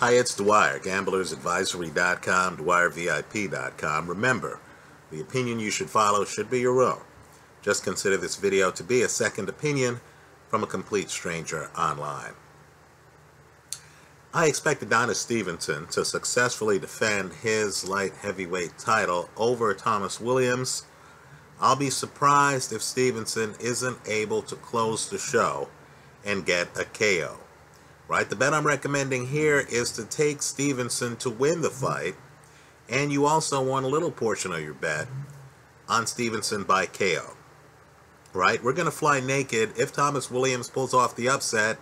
Hi, it's Dwyer, gamblersadvisory.com, dwyervip.com. Remember, the opinion you should follow should be your own. Just consider this video to be a second opinion from a complete stranger online. I expect Adonis Stevenson to successfully defend his light heavyweight title over Thomas Williams. I'll be surprised if Stevenson isn't able to close the show and get a KO. Right, the bet I'm recommending here is to take Stevenson to win the fight, and you also want a little portion of your bet on Stevenson by KO. Right, we're going to fly naked. If Thomas Williams pulls off the upset,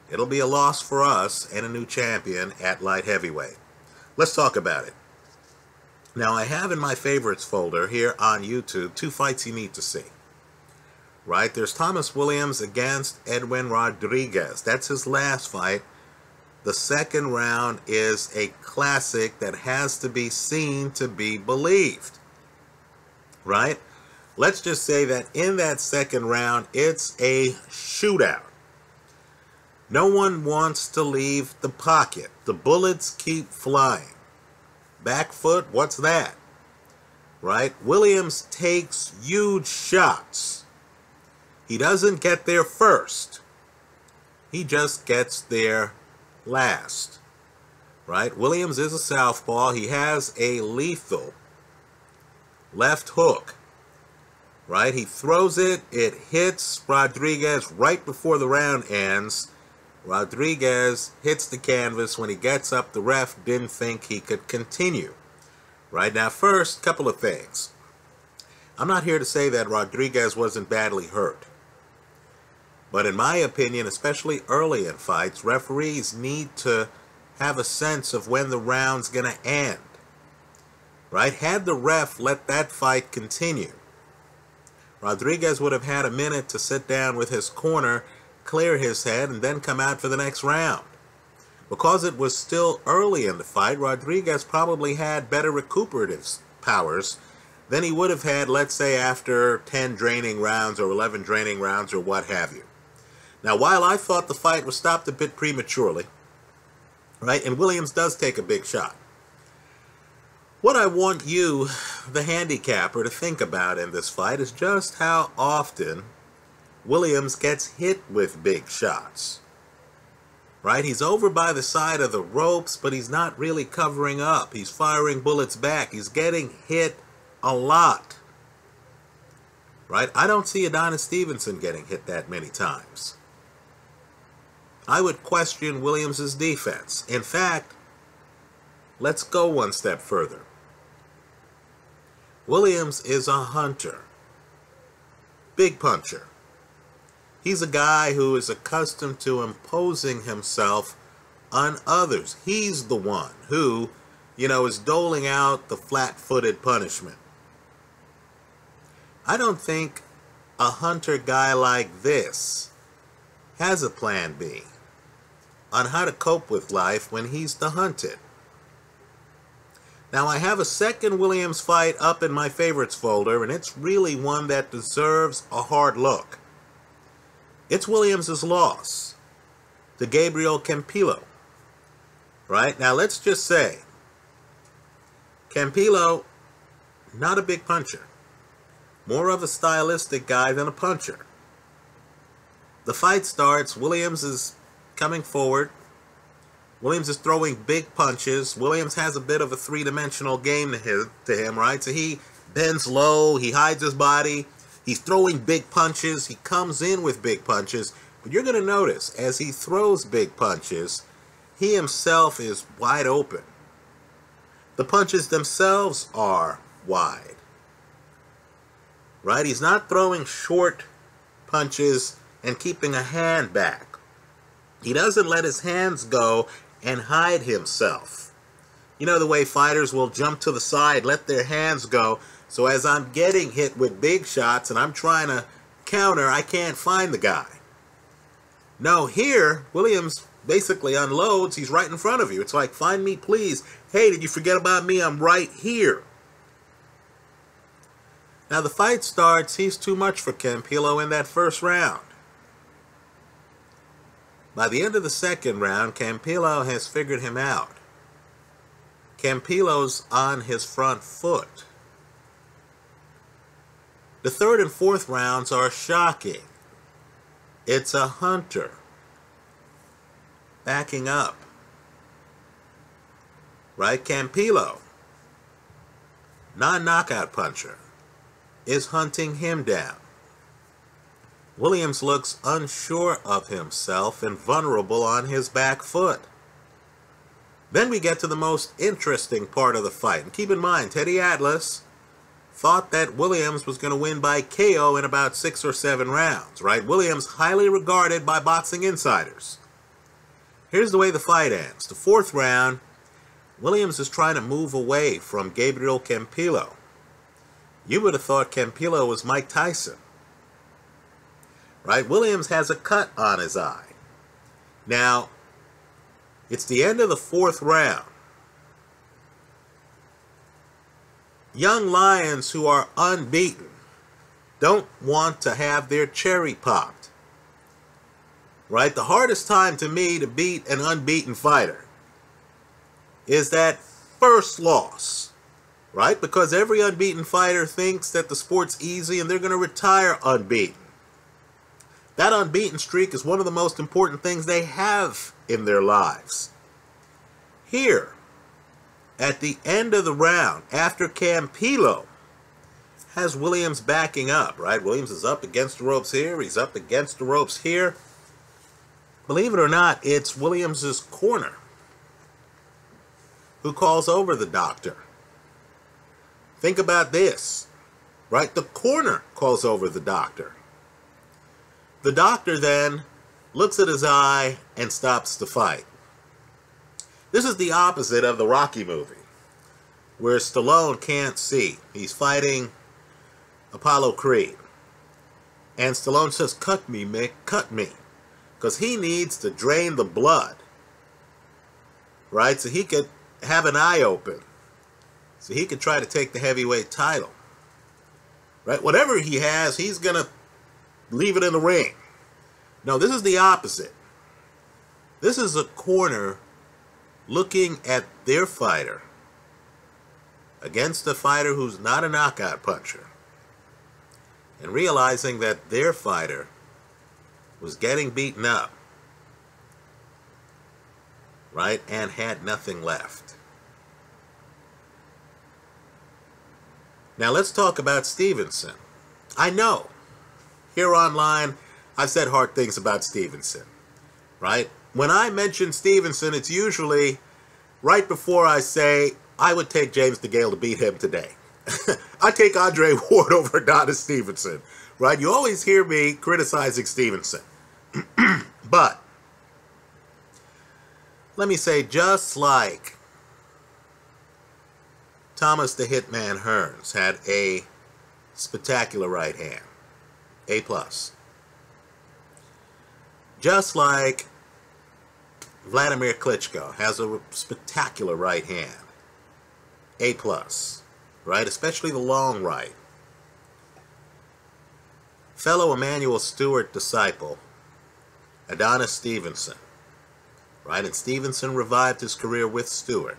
it'll be a loss for us and a new champion at light heavyweight. Let's talk about it. Now, I have in my favorites folder here on YouTube 2 fights you need to see. Right, there's Thomas Williams against Edwin Rodriguez. That's his last fight. The second round is a classic that has to be seen to be believed. Right? Let's just say that in that second round, it's a shootout. No one wants to leave the pocket. The bullets keep flying. Back foot, what's that? Right? Williams takes huge shots. He doesn't get there first. He just gets there last. Right? Williams is a southpaw. He has a lethal left hook. Right? He throws it. It hits Rodriguez right before the round ends. Rodriguez hits the canvas. When he gets up, the ref didn't think he could continue. Right? Now, first, couple of things. I'm not here to say that Rodriguez wasn't badly hurt. But in my opinion, especially early in fights, referees need to have a sense of when the round's going to end. Right? Had the ref let that fight continue, Rodriguez would have had a minute to sit down with his corner, clear his head, and then come out for the next round. Because it was still early in the fight, Rodriguez probably had better recuperative powers than he would have had, let's say, after 10 draining rounds or 11 draining rounds or what have you. Now, while I thought the fight was stopped a bit prematurely, right, and Williams does take a big shot, what I want you, the handicapper, to think about in this fight is just how often Williams gets hit with big shots. Right? He's over by the side of the ropes, but he's not really covering up. He's firing bullets back. He's getting hit a lot. Right? I don't see Adonis Stevenson getting hit that many times. I would question Williams' defense. In fact, let's go one step further. Williams is a hunter. Big puncher. He's a guy who is accustomed to imposing himself on others. He's the one who, is doling out the flat-footed punishment. I don't think a hunter guy like this has a plan B on how to cope with life when he's the hunted. Now, I have a second Williams fight up in my favorites folder, and it's really one that deserves a hard look. It's Williams' loss to Gabriel Campillo. Right? Now, let's just say, Campillo, not a big puncher. More of a stylistic guy than a puncher. The fight starts. Williams is coming forward. Williams is throwing big punches. Williams has a bit of a three-dimensional game to him, right? So he bends low. He hides his body. He's throwing big punches. He comes in with big punches. But you're going to notice, as he throws big punches, he himself is wide open. The punches themselves are wide. Right? He's not throwing short punches and keeping a hand back. He doesn't let his hands go and hide himself. You know the way fighters will jump to the side, let their hands go, so as I'm getting hit with big shots and I'm trying to counter, I can't find the guy. No, here, Williams basically unloads. He's right in front of you. It's like, find me, please. Hey, did you forget about me? I'm right here. Now, the fight starts. He's too much for Campillo in that first round. By the end of the second round, Campillo has figured him out. Campillo's on his front foot. The third and fourth rounds are shocking. It's a Hunter backing up. Right? Campillo, non-knockout puncher, is hunting him down. Williams looks unsure of himself and vulnerable on his back foot. Then we get to the most interesting part of the fight. And keep in mind, Teddy Atlas thought that Williams was going to win by KO in about 6 or 7 rounds, right? Williams, highly regarded by boxing insiders. Here's the way the fight ends. The fourth round, Williams is trying to move away from Gabriel Campillo. You would have thought Campillo was Mike Tyson, right? Williams has a cut on his eye. Now, it's the end of the fourth round. Young lions who are unbeaten don't want to have their cherry popped, right? The hardest time to me to beat an unbeaten fighter is that first loss, right? Because every unbeaten fighter thinks that the sport's easy and they're going to retire unbeaten. That unbeaten streak is one of the most important things they have in their lives. Here, at the end of the round, after Campillo has Williams backing up, right? Williams is up against the ropes here. He's up against the ropes here. Believe it or not, it's Williams's corner who calls over the doctor. Think about this, right? The corner calls over the doctor. The doctor then looks at his eye and stops the fight. This is the opposite of the Rocky movie, where Stallone can't see. He's fighting Apollo Creed. And Stallone says, "Cut me, Mick, cut me." Because he needs to drain the blood, right? So he could have an eye open. So he could try to take the heavyweight title, right? Whatever he has, he's going to leave it in the ring. No, this is the opposite. This is a corner looking at their fighter against a fighter who's not a knockout puncher and realizing that their fighter was getting beaten up, right, and had nothing left. Now let's talk about Stevenson. I know, here online, I've said hard things about Stevenson, right? When I mention Stevenson, it's usually right before I say, I would take James DeGale to beat him today. I take Andre Ward over Adonis Stevenson, right? You always hear me criticizing Stevenson. But, let me say, just like Thomas the Hitman Hearns had a spectacular right hand, A+. Just like Vladimir Klitschko has a spectacular right hand, A+, right? Especially the long right. Fellow Emmanuel Stewart disciple, Adonis Stevenson, right? And Stevenson revived his career with Stewart,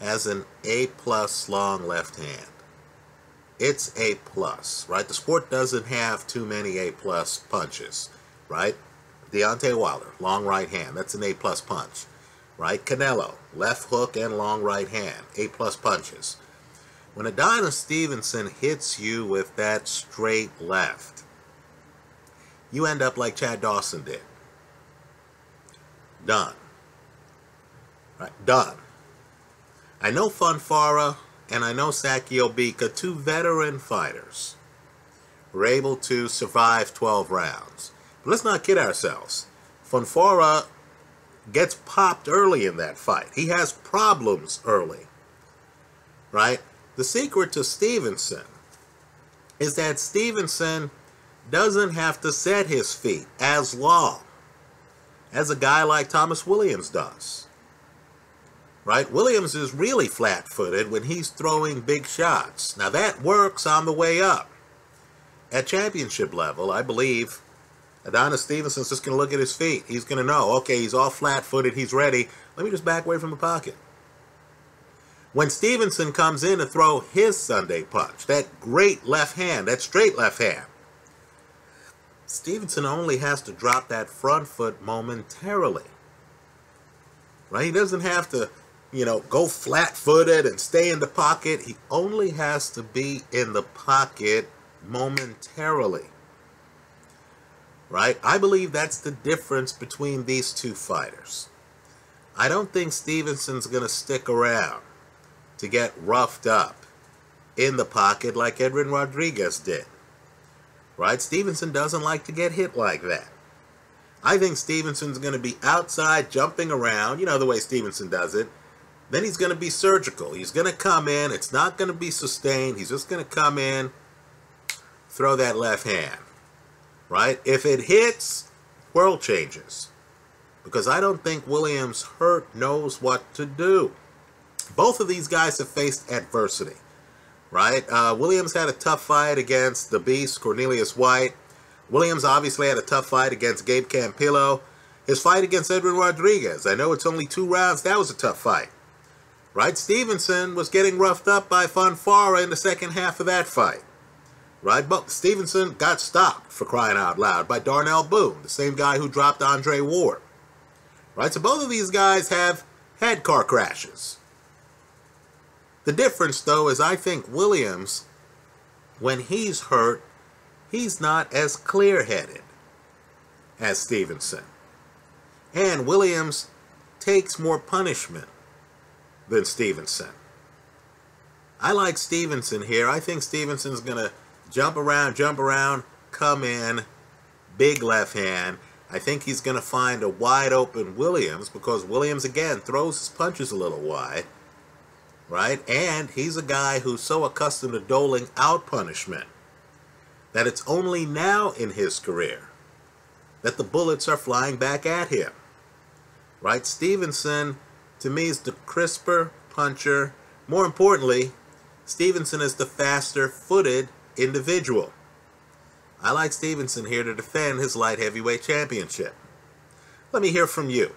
has an A+ long left hand. It's A+, right? The sport doesn't have too many A+ punches, right? Deontay Wilder, long right hand. That's an A+ punch, right? Canelo, left hook and long right hand, A+ punches. When Adonis Stevenson hits you with that straight left, you end up like Chad Dawson did. Done. Right? Done. I know Fonfara and I know Sakio Bika, two veteran fighters, were able to survive 12 rounds. But let's not kid ourselves. Fonfara gets popped early in that fight. He has problems early, right? The secret to Stevenson is that Stevenson doesn't have to set his feet as long as a guy like Thomas Williams does, right? Williams is really flat-footed when he's throwing big shots. Now that works on the way up. At championship level, I believe Adonis Stevenson's just going to look at his feet. He's going to know, okay, he's all flat-footed, he's ready. Let me just back away from the pocket. When Stevenson comes in to throw his Sunday punch, that great left hand, that straight left hand, Stevenson only has to drop that front foot momentarily. Right? He doesn't have to, go flat-footed and stay in the pocket. He only has to be in the pocket momentarily. Right? I believe that's the difference between these two fighters. I don't think Stevenson's going to stick around to get roughed up in the pocket like Edwin Rodriguez did. Right? Stevenson doesn't like to get hit like that. I think Stevenson's going to be outside jumping around, the way Stevenson does it. Then he's going to be surgical. He's going to come in. It's not going to be sustained. He's just going to come in, throw that left hand. Right? If it hits, world changes. Because I don't think Williams hurt knows what to do. Both of these guys have faced adversity. Right? Williams had a tough fight against the Beast, Cornelius White. Williams obviously had a tough fight against Gabe Campillo. His fight against Edwin Rodriguez, I know it's only 2 rounds, that was a tough fight. Right? Stevenson was getting roughed up by Fonfara in the second half of that fight. Right? But Stevenson got stopped, for crying out loud, by Darnell Boone, the same guy who dropped Andre Ward. Right? So both of these guys have had car crashes. The difference, though, is I think Williams, when he's hurt, he's not as clear-headed as Stevenson. And Williams takes more punishment than Stevenson. I like Stevenson here. I think Stevenson's going to jump around, come in, big left hand. I think he's going to find a wide-open Williams because Williams, again, throws his punches a little wide. Right? And he's a guy who's so accustomed to doling out punishment that it's only now in his career that the bullets are flying back at him. Right? Stevenson, to me, is the crisper puncher. More importantly, Stevenson is the faster-footed individual. I like Stevenson here to defend his light heavyweight championship. Let me hear from you.